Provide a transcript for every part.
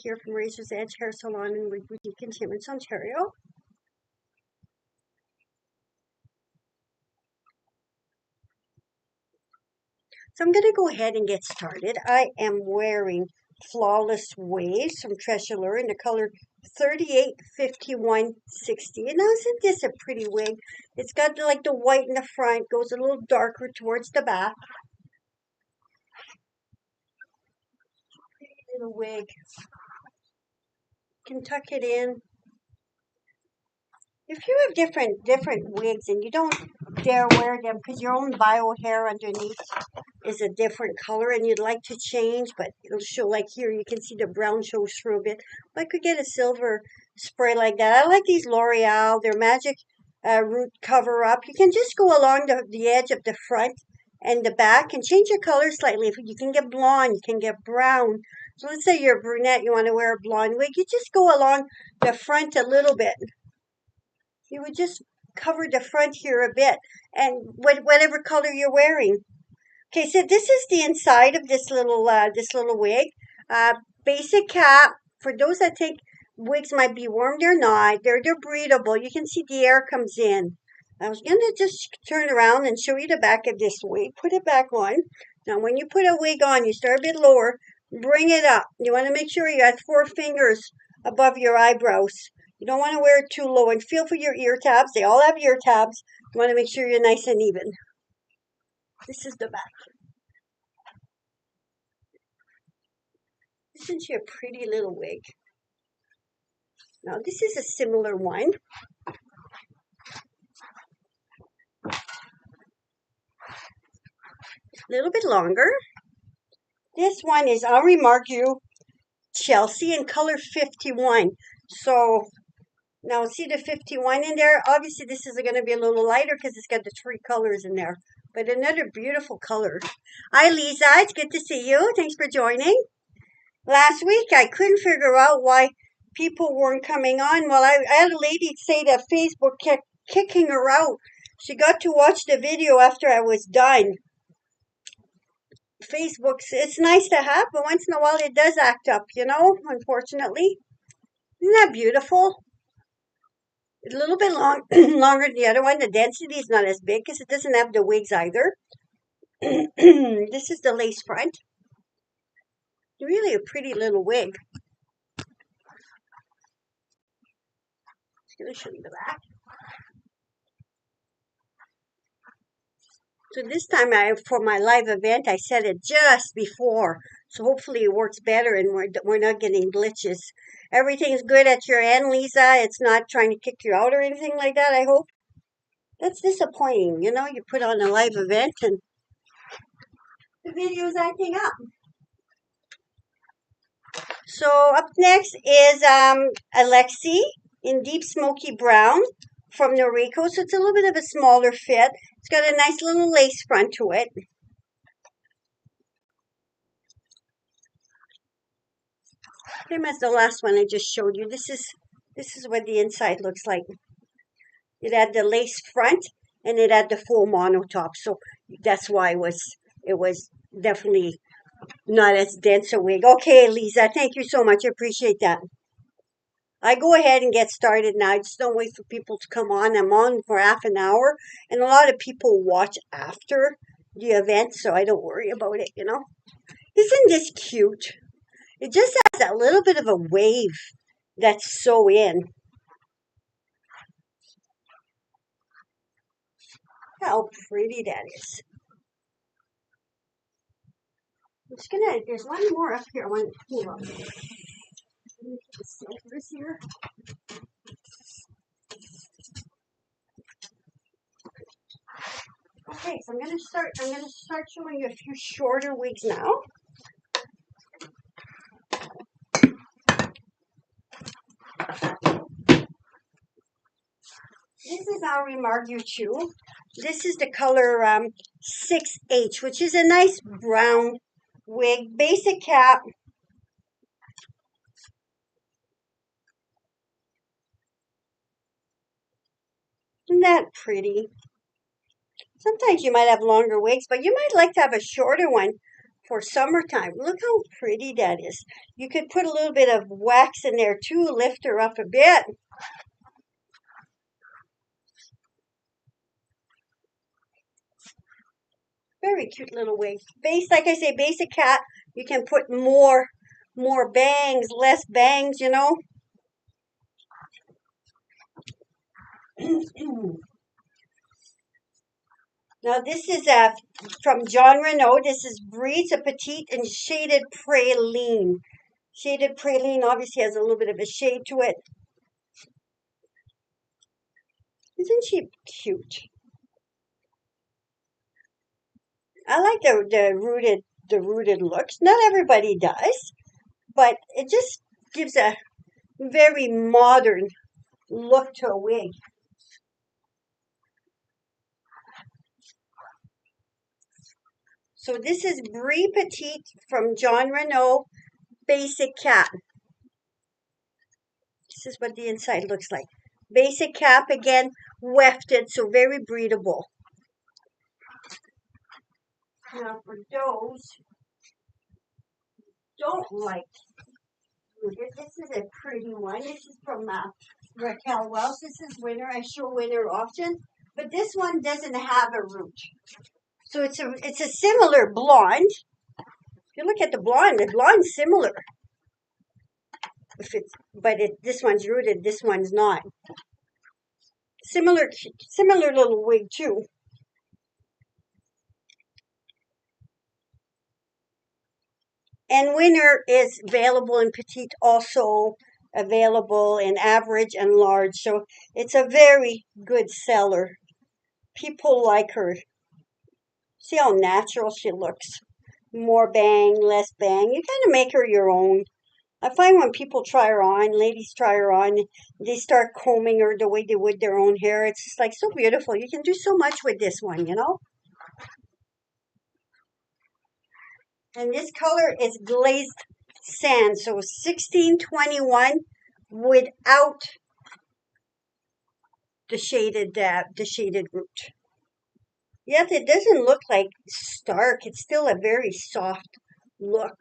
Here from Razor's Edge Hair Salon in Wig Boutique in Timmins, Ontario. So I'm going to go ahead and get started. I am wearing Flawless Waves from Treasure in the color 385160. And now isn't this a pretty wig? It's got like the white in the front, goes a little darker towards the back. Pretty little wig. You can tuck it in. If you have different wigs and you don't dare wear them because your own bio hair underneath is a different color and you'd like to change, but it'll show, like here you can see the brown shows through a bit. I could get a silver spray like that. I like these L'Oreal, they're magic root cover up. You can just go along the edge of the front and the back and change your color slightly. If you can get blonde, you can get brown. So let's say you're a brunette, you want to wear a blonde wig, you just go along the front a little bit. You would just cover the front here a bit and whatever color you're wearing. Okay, so this is the inside of this little wig. Basic cap. For those that think wigs might be warm, they're not. They're breathable. You can see the air comes in. I was gonna just turn around and show you the back of this wig. Put it back on. Now, when you put a wig on, you start a bit lower. Bring it up. You want to make sure you have 4 fingers above your eyebrows. You don't want to wear it too low. And feel for your ear tabs. They all have ear tabs. You want to make sure you're nice and even. This is the back. Isn't she a pretty little wig? Now this is a similar one. A little bit longer. This one is Henri Margu Chelsea in color 51. So now see the 51 in there? Obviously this is going to be a little lighter because it's got the 3 colors in there. But another beautiful color. Hi Lisa, it's good to see you. Thanks for joining. Last week I couldn't figure out why people weren't coming on. Well, I had a lady say that Facebook kept kicking her out. She got to watch the video after I was done. Facebook's, it's nice to have, but once in a while it does act up, unfortunately. Isn't that beautiful? It's a little bit longer than the other one. The density is not as big because it doesn't have the wigs either. This is the lace front. Really a pretty little wig. Just going to show you the back. So this time for my live event, I set it just before. So hopefully it works better and we're not getting glitches. Everything's good at your end, Lisa. It's not trying to kick you out or anything like that, I hope. That's disappointing. You put on a live event and the video's acting up. So up next is Alexi in Deep Smoky Brown from Noriko. So it's a little bit of a smaller fit. It's got a nice little lace front to it. Same as the last one I just showed you. This is what the inside looks like. It had the lace front and it had the full mono top. So that's why it was definitely not as dense a wig. Okay, Lisa, thank you so much. I appreciate that. I go ahead and get started now. I just don't wait for people to come on. I'm on for half an hour, and a lot of people watch after the event, so I don't worry about it, Isn't this cute? It just has that little bit of a wave that's so in. How pretty that is. I'm just there's one more up here. Hold on. The silvers here. Okay, so I'm gonna start showing you a few shorter wigs now. This is Henri Margu Chew. This is the color 6H, which is a nice brown wig, basic cap. Isn't that pretty? Sometimes you might have longer wigs, but you might like to have a shorter one for summertime. Look how pretty that is. You could put a little bit of wax in there too, lift her up a bit. Very cute little wig. Like I say, basic cat. You can put more bangs, less bangs, you know. Now this is from John Renault. This is Breeds, a petite and shaded praline. Shaded praline obviously has a little bit of a shade to it. Isn't she cute? I like the rooted looks. Not everybody does, but it just gives a very modern look to a wig. So this is Brie Petite from John Renault Basic Cap. This is what the inside looks like. Basic cap again, wefted, so very breathable. Now for those don't like this is a pretty one. This is from Raquel Welch. This is winter. I show winter often, but this one doesn't have a root. So it's a similar blonde. If you look at the blonde's similar. This one's rooted, this one's not. Similar little wig too. And winter is available in petite, also available in average and large. So it's a very good seller. People like her. See how natural she looks. More bang, less bang. You kind of make her your own. I find when people try her on, ladies try her on, they start combing her the way they would their own hair. It's just like so beautiful. You can do so much with this one, you know? And this color is glazed sand, so 1621 without the shaded root. Yet it doesn't look like stark. It's still a very soft look.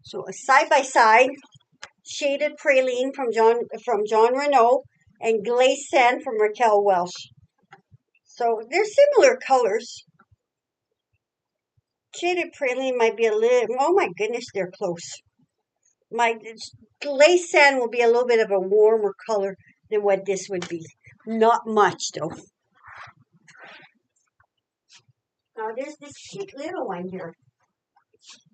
So a side by side shaded praline from John Renault and glazed sand from Raquel Welch. So they're similar colors. Shaded praline might be a little. Oh my goodness, they're close. My glazed sand will be a little bit of a warmer color than what this would be. Not much though. Now there's this cute little one here.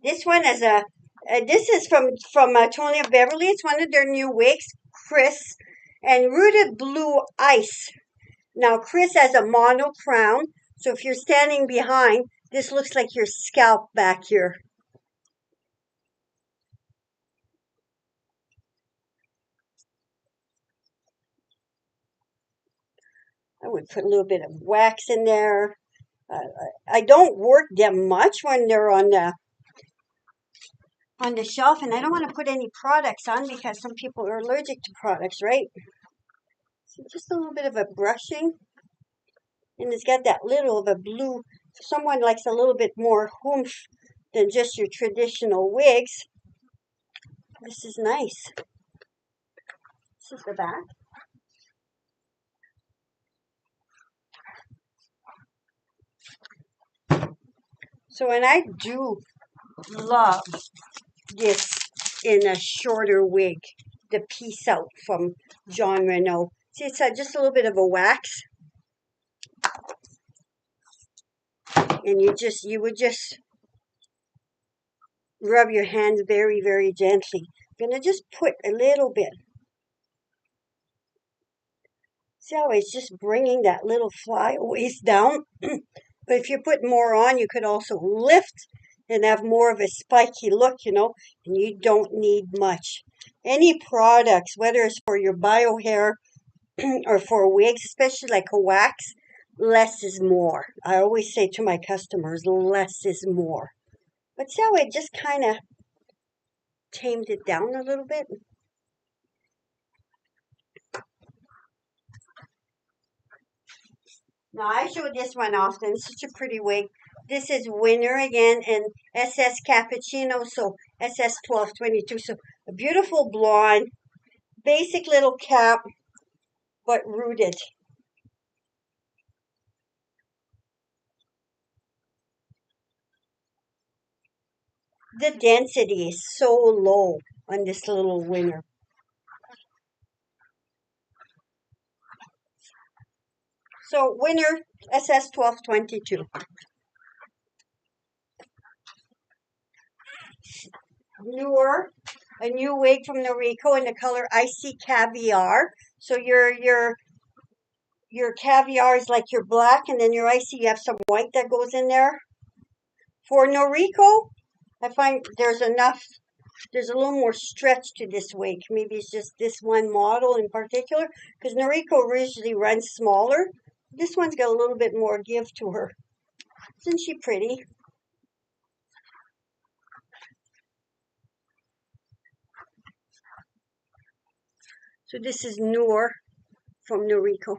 This one is this is from Tony of Beverly. It's one of their new wigs, Chris, and Rooted Blue Ice. Now Chris has a mono crown, so if you're standing behind, this looks like your scalp back here. I would put a little bit of wax in there. I don't work them much when they're on the shelf, and I don't want to put any products on because some people are allergic to products, right? So just a little bit of a brushing, and it's got that little of a blue. If someone likes a little bit more oomph than just your traditional wigs, this is nice. This is the back. So, and I do love this in a shorter wig, the Peace Out from John Renault. See, it's just a little bit of a wax. And you would just rub your hands very, very gently. I'm going to just put a little bit. See how it's just bringing that little flyaways down? But if you put more on, you could also lift and have more of a spiky look, you know, and you don't need much. Any products, whether it's for your bio hair or for wigs, especially like a wax, less is more. I always say to my customers, less is more. But see how it just kind of tamed it down a little bit? Now, I show this one often. It's such a pretty wig. This is Winner again and SS Cappuccino, so SS 1222. So a beautiful blonde, basic little cap, but rooted. The density is so low on this little Winner. So Winner SS 1222. Newer, a new wig from Noriko in the color Icy Caviar. So your caviar is like your black, and then your icy, you have some white that goes in there. For Noriko, I find there's a little more stretch to this wig. Maybe it's just this one model in particular, because Noriko usually runs smaller. This one's got a little bit more give to her. Isn't she pretty? So this is Noor from Noriko.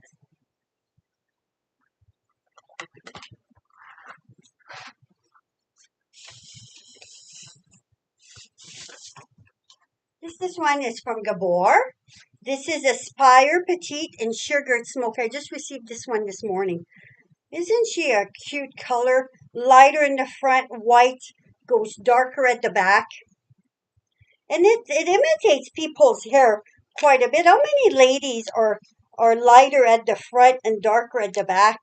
This one is from Gabor. This is Aspire Petite and Sugared Smoke. I just received this one this morning. Isn't she a cute color? Lighter in the front, white, goes darker at the back. And it imitates people's hair quite a bit. How many ladies are lighter at the front and darker at the back?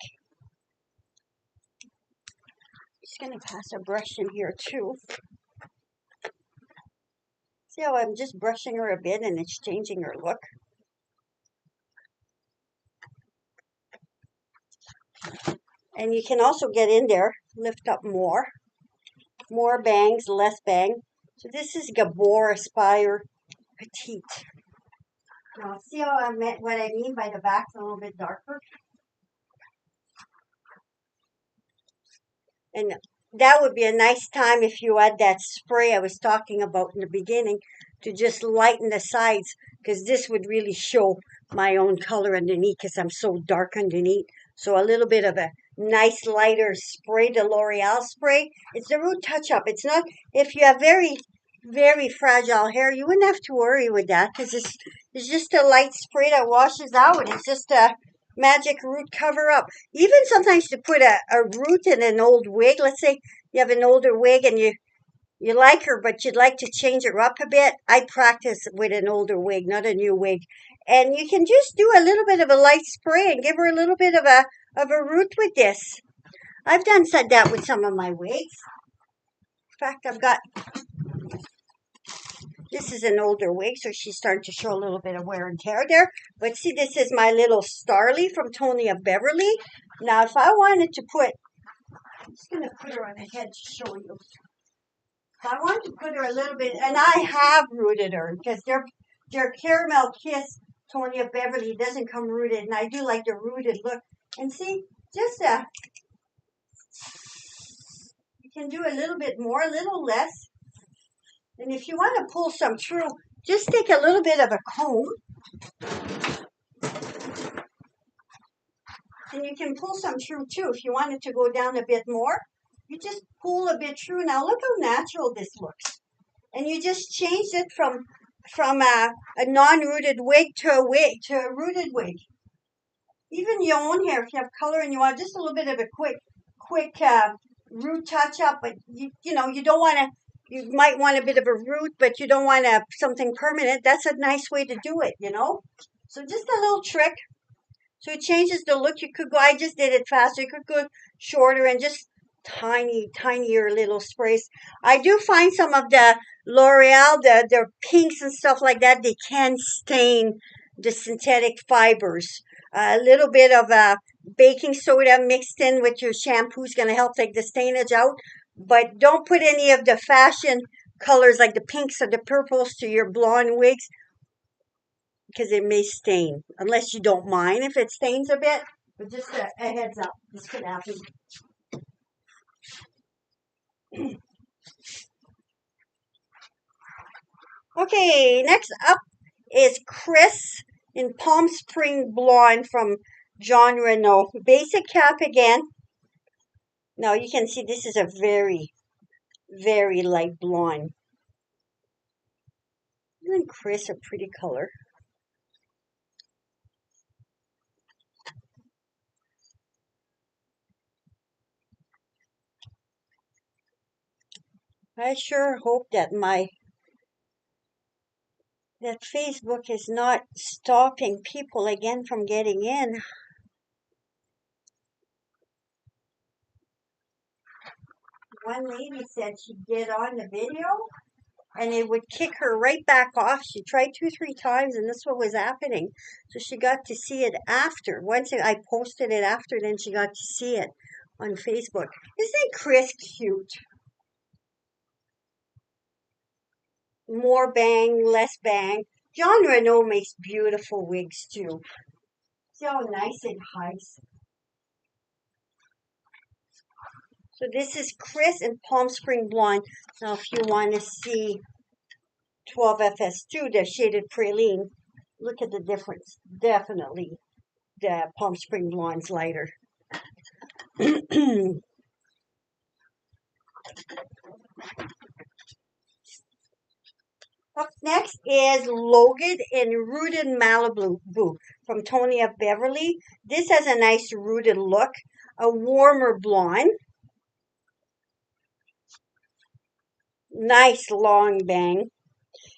Just gonna pass a brush in here too. See how I'm just brushing her a bit and it's changing her look? And you can also get in there, lift up more. More bangs, less bang. So this is Gabor Aspire Petite. Now see how what I mean by the back's a little bit darker? And that would be a nice time if you add that spray I was talking about in the beginning to just lighten the sides, because this would really show my own color underneath because I'm so dark underneath. So a little bit of a nice lighter spray, the L'Oreal spray. It's the root touch-up. It's not, if you have very, very fragile hair, you wouldn't have to worry with that because it's just a light spray that washes out. It's just a magic root cover up. Even sometimes to put a root in an old wig. Let's say you have an older wig and you like her, but you'd like to change her up a bit. I practice with an older wig, not a new wig. And you can just do a little bit of a light spray and give her a little bit of a root with this. I've said that with some of my wigs. In fact, this is an older wig, so she's starting to show a little bit of wear and tear there. But see, this is my little Starly from Tony of Beverly. Now, if I wanted to I'm just going to put her on the head to show you. If I want to put her a little bit, and I have rooted her, because their Caramel Kiss Tony of Beverly doesn't come rooted, and I do like the rooted look. And see, just you can do a little bit more, a little less. And if you want to pull some through, just take a little bit of a comb. And you can pull some through too. If you want it to go down a bit more, you just pull a bit through. Now look how natural this looks. And you just changed it from a non-rooted wig to a rooted wig. Even your own hair, if you have color and you want just a little bit of a quick root touch up, but you don't want to. You might want a bit of a root, but you don't want something permanent. That's a nice way to do it, So just a little trick. So it changes the look. You could go, I just did it faster. You could go shorter and just tinier little sprays. I do find some of the L'Oreal, the pinks and stuff like that, they can stain the synthetic fibers. A little bit of baking soda mixed in with your shampoo is going to help take the stainage out. But don't put any of the fashion colors like the pinks or the purples to your blonde wigs, because it may stain, unless you don't mind if it stains a bit. But just a heads up, this could happen. Okay, next up is Chris in Palm Spring Blonde from John Renault. Basic cap again. Now you can see this is a very, very light blonde. Isn't Chris a pretty color? I sure hope that that Facebook is not stopping people again from getting in. One lady said she'd get on the video and it would kick her right back off. She tried 2, 3 times and this is what was happening. So she got to see it after. Once I posted it after, then she got to see it on Facebook. Isn't Chris cute? More bang, less bang. John Renault makes beautiful wigs too. See how nice it hides. So this is Chris and Palm Spring Blonde. Now if you want to see 12FS2, the shaded praline, look at the difference. Definitely the Palm Spring Blonde's lighter. Up next is Logan in Rooted Malibu from Tony of Beverly. This has a nice rooted look, a warmer blonde. Nice long bang.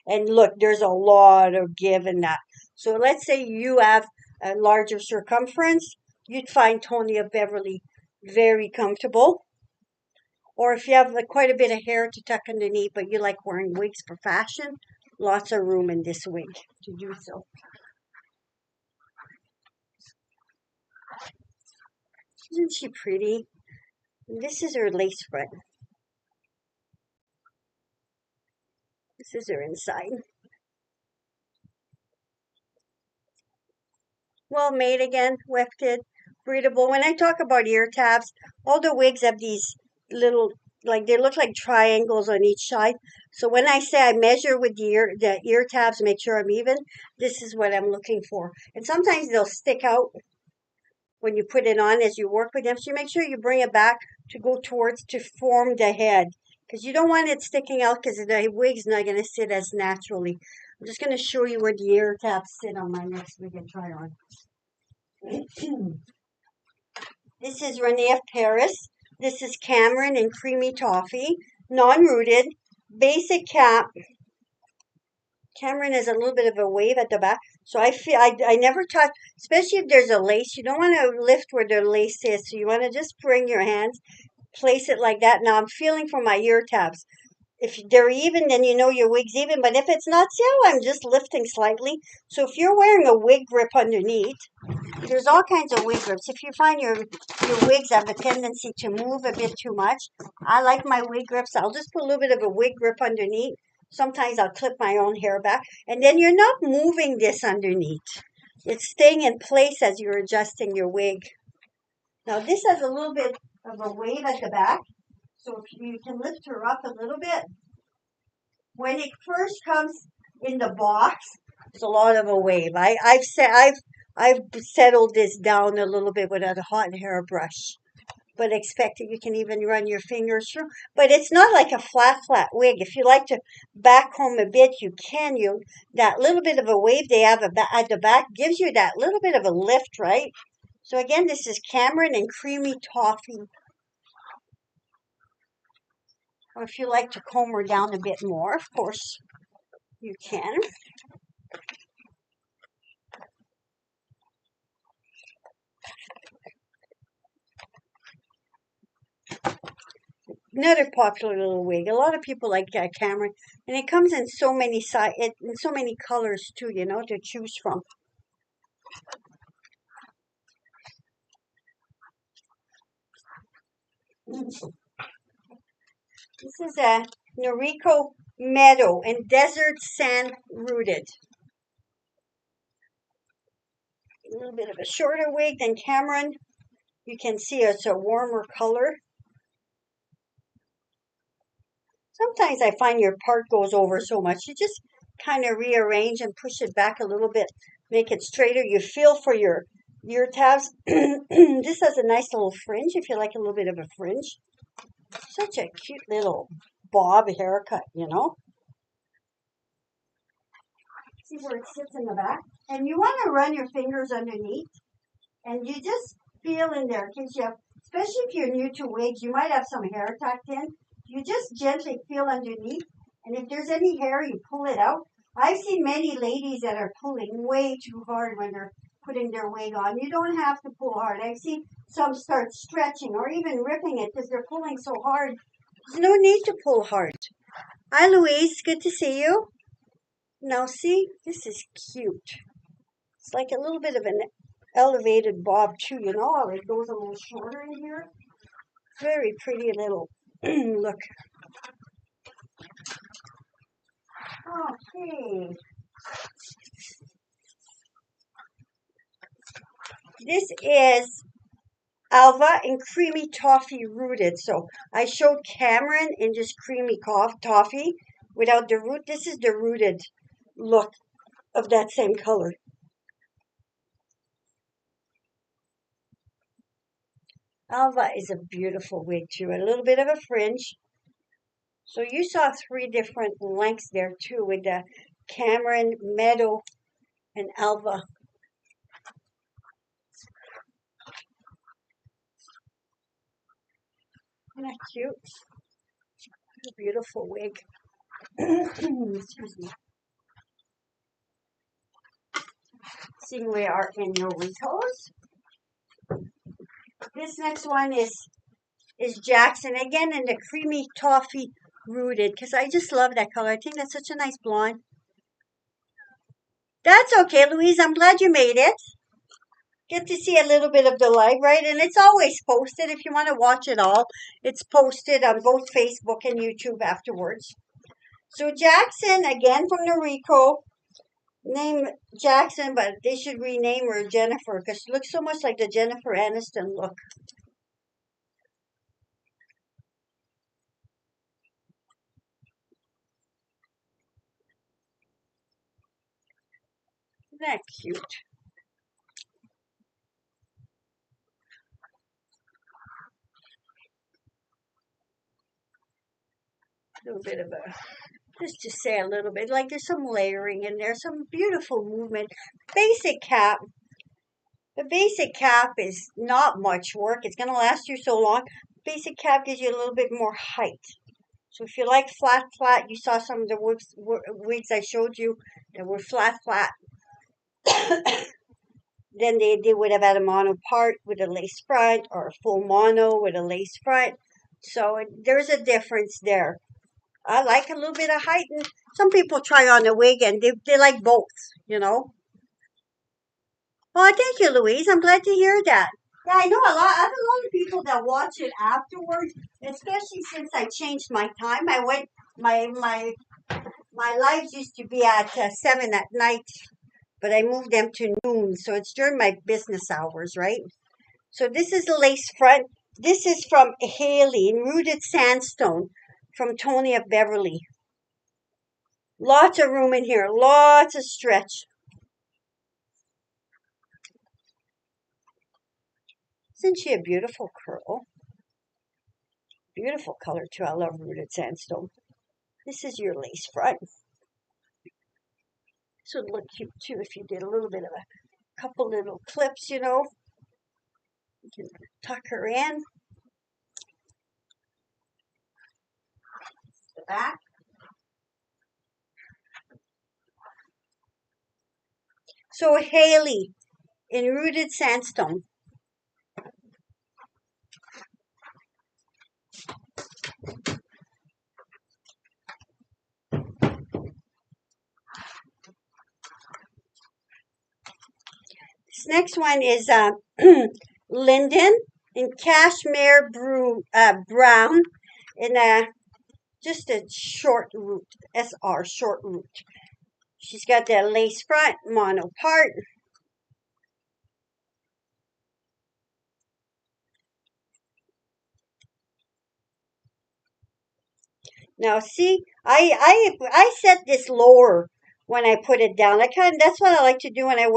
And look, there's a lot of give in that. So let's say you have a larger circumference, you'd find Tony of Beverly very comfortable. Or if you have like quite a bit of hair to tuck underneath, but you like wearing wigs for fashion, lots of room in this wig to do so. Isn't she pretty? This is her lace front. This is her inside. Well made again, wefted, breathable. When I talk about ear tabs, all the wigs have these little, like they look like triangles on each side. So when I say I measure with the ear tabs, make sure I'm even, this is what I'm looking for. And sometimes they'll stick out when you put it on as you work with them. So you make sure you bring it back to go towards to form the head. Because you don't want it sticking out because the wig's not going to sit as naturally. I'm just going to show you where the ear tabs sit on my next wig and try on. This is Renee of Paris. This is Cameron and Creamy Toffee. Non-rooted. Basic cap. Cameron has a little bit of a wave at the back. So I never touch, especially if there's a lace. You don't want to lift where the lace is. So you want to just bring your hands, place it like that. Now I'm feeling for my ear tabs. If they're even, then you know your wig's even. But if it's not, see how I'm just lifting slightly. So if you're wearing a wig grip underneath, there's all kinds of wig grips. If you find your wigs have a tendency to move a bit too much, I like my wig grips. I'll just put a little bit of a wig grip underneath. Sometimes I'll clip my own hair back. And then you're not moving this underneath. It's staying in place as you're adjusting your wig. Now this has a little bit of a wave at the back. So if you can lift her up a little bit. When it first comes in the box, there's a lot of a wave. I've settled this down a little bit with a hot hairbrush. But expect that you can even run your fingers through. But it's not like a flat wig. If you like to back comb a bit, you can. That little bit of a wave they have at the back gives you that little bit of a lift, right? So again, this is Cameron and Creamy Toffee. Or if you like to comb her down a bit more, of course, you can. Another popular little wig. A lot of people like Cameron, and it comes in so many in so many colors too. To choose from. This is a Noriko Meadow and Desert Sand Rooted. A little bit of a shorter wig than Cameron. You can see it's a warmer color. Sometimes I find your part goes over so much. You just kind of rearrange and push it back a little bit. Make it straighter. You feel for your ear tabs. This has a nice little fringe if you like a little bit of a fringe. Such a cute little bob haircut, you know. See where it sits in the back? And you want to run your fingers underneath and you just feel in there because you have, especially if you're new to wigs, you might have some hair tucked in. You just gently feel underneath, and if there's any hair, you pull it out. I've seen many ladies that are pulling way too hard when they're putting their wig on. You don't have to pull hard. I've seen some start stretching or even ripping it because they're pulling so hard. There's no need to pull hard. Hi, Louise. Good to see you. Now, see, this is cute. It's like a little bit of an elevated bob too, you know how it goes a little shorter in here? Very pretty little look. Okay. This is Alva and creamy toffee rooted. So I showed Cameron in just creamy toffee without the root. This is the rooted look of that same color. Alva is a beautiful wig too. A little bit of a fringe. So you saw 3 different lengths there too with the Cameron, Meadow, and Alva. Isn't that cute? A beautiful wig. Excuse me. Seeing we are in Noritos. This next one is Jackson again in the creamy toffee rooted because I just love that color. I think that's such a nice blonde. That's okay, Louise. I'm glad you made it. Get to see a little bit of the light, right? And it's always posted if you want to watch it all. It's posted on both Facebook and YouTube afterwards. So Jackson, again from Noriko, name Jackson, but they should rename her Jennifer because she looks so much like the Jennifer Aniston look. Isn't that cute? A little bit of a, just to say a little bit, like there's some layering in there, some beautiful movement. Basic cap. The basic cap is not much work. It's going to last you so long. Basic cap gives you a little bit more height. So if you like flat, you saw some of the wigs I showed you that were flat. Then they would have had a mono part with a lace front or a full mono with a lace front. So there's a difference there. I like a little bit of height, and some people try on a wig and they like both, you know. Oh, thank you, Louise. I'm glad to hear that. Yeah, I know I have a lot of people that watch it afterwards, especially since I changed my time. I went my lives used to be at 7 at night, but I moved them to noon, so it's during my business hours, right? So this is a lace front. This is from Haley in Rooted Sandstone from Tony of Beverly. Lots of room in here, lots of stretch. Isn't she a beautiful curl? Beautiful color too. I love Rooted Sandstone. This is your lace front. This would look cute too if you did a little bit of a couple little clips, you know. You can tuck her in. The back. So Haley in Rooted Sandstone. This next one is Linden in Cashmere Brown in just a short root, SR short root. She's got that lace front, mono part. Now see, I set this lower when I put it down. That's what I like to do when I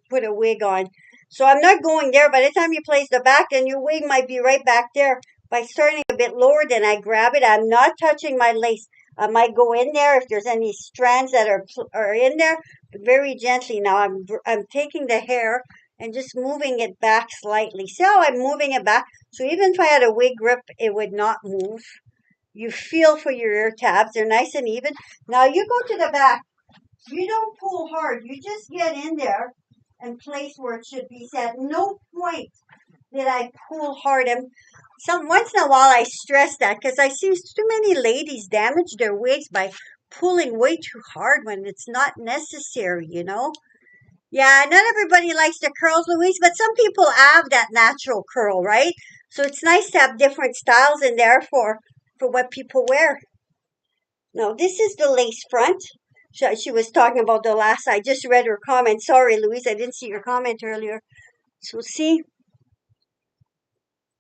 put a wig on. So I'm not going there. By the time you place the back, then your wig might be right back there. By starting a bit lower, then I grab it. I'm not touching my lace. I might go in there if there's any strands that are in there, but very gently. Now I'm taking the hair and just moving it back slightly. See how I'm moving it back? So even if I had a wig grip, it would not move. You feel for your ear tabs. They're nice and even. Now you go to the back. You don't pull hard. You just get in there and place where it should be set. No point did I pull hard. And once in a while I stress that because I see too many ladies damage their wigs by pulling way too hard when it's not necessary, you know? Yeah, not everybody likes the curls, Louise, but some people have that natural curl, right? So it's nice to have different styles in there for what people wear. Now, this is the lace front. She was talking about the last. I just read her comment. Sorry, Louise, I didn't see your comment earlier. So see,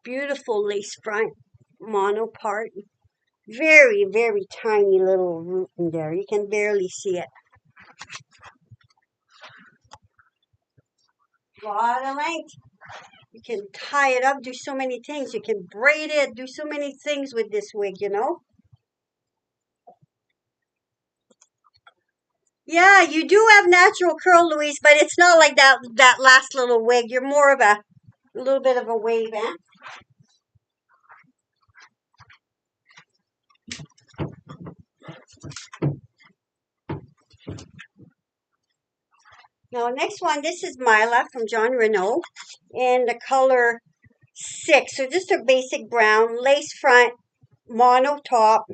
beautiful lace front, mono part. Very, very tiny little root in there. You can barely see it. A lot of length. You can tie it up, do so many things. You can braid it, do so many things with this wig, you know? Yeah, you do have natural curl, Louise, but it's not like that last little wig. You're more of a little bit of a wave, eh? Now, next one, this is Mila from John Renault in the color 6. So just a basic brown, lace front, mono top.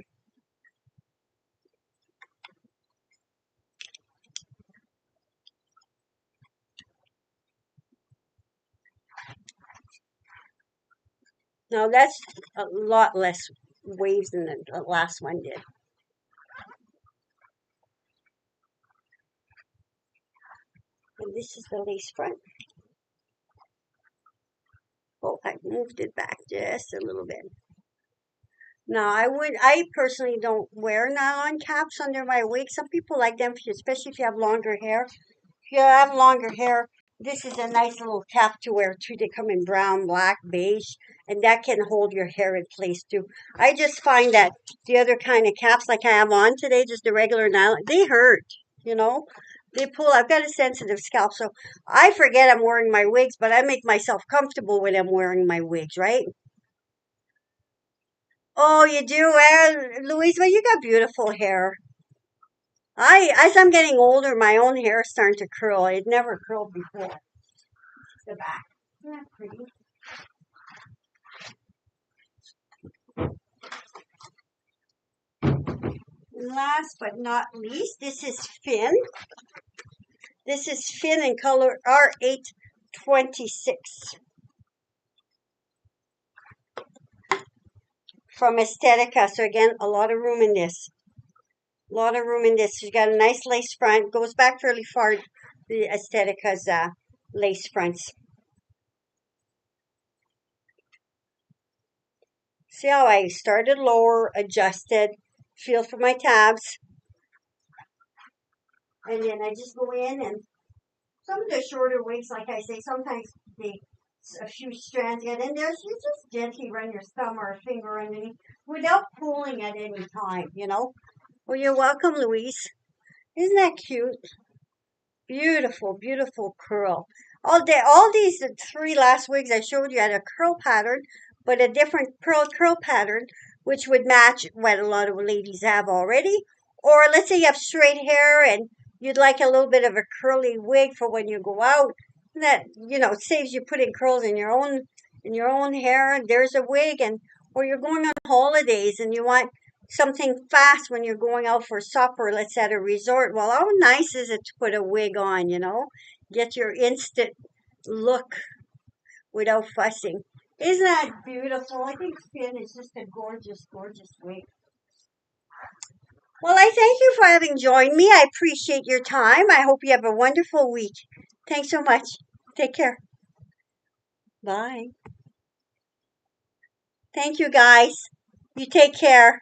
Now, that's a lot less waves than the last one did. And this is the lace front. Oh, I moved it back just a little bit. Now, I personally don't wear nylon caps under my wig. Some people like them, especially if you have longer hair. If you have longer hair, this is a nice little cap to wear too. They come in brown, black, beige, and that can hold your hair in place too. I just find that the other kind of caps like I have on today, just the regular nylon, they hurt, you know? They pull. I've got a sensitive scalp, so I forget I'm wearing my wigs, but I make myself comfortable when I'm wearing my wigs, right? Oh, you do? Well, Louise, well, you got beautiful hair. As I'm getting older, my own hair is starting to curl. It never curled before. The back. Isn't that pretty? And last but not least, this is Finn. This is Finn in color R826 from Aesthetica. So again, a lot of room in this. A lot of room in this. You got a nice lace front. Goes back fairly far, the Aesthetica's lace fronts. See how I started lower, adjusted, feel for my tabs, and then I just go in and some of the shorter wigs, like I say, sometimes a few strands get in there, so you just gently run your thumb or a finger underneath without pulling at any time, you know. Well, you're welcome, Louise. Isn't that cute? Beautiful, beautiful curl. All these three last wigs I showed you had a curl pattern, but a different curl pattern, which would match what a lot of ladies have already. Or let's say you have straight hair and you'd like a little bit of a curly wig for when you go out. That saves you putting curls in your own hair. There's a wig, and or you're going on holidays and you want something fast when you're going out for supper, let's say at a resort. Well, how nice is it to put a wig on, Get your instant look without fussing. Isn't that beautiful? I think Finn is just a gorgeous, gorgeous wig. Well, I thank you for having joined me. I appreciate your time. I hope you have a wonderful week. Thanks so much. Take care. Bye. Thank you, guys. You take care.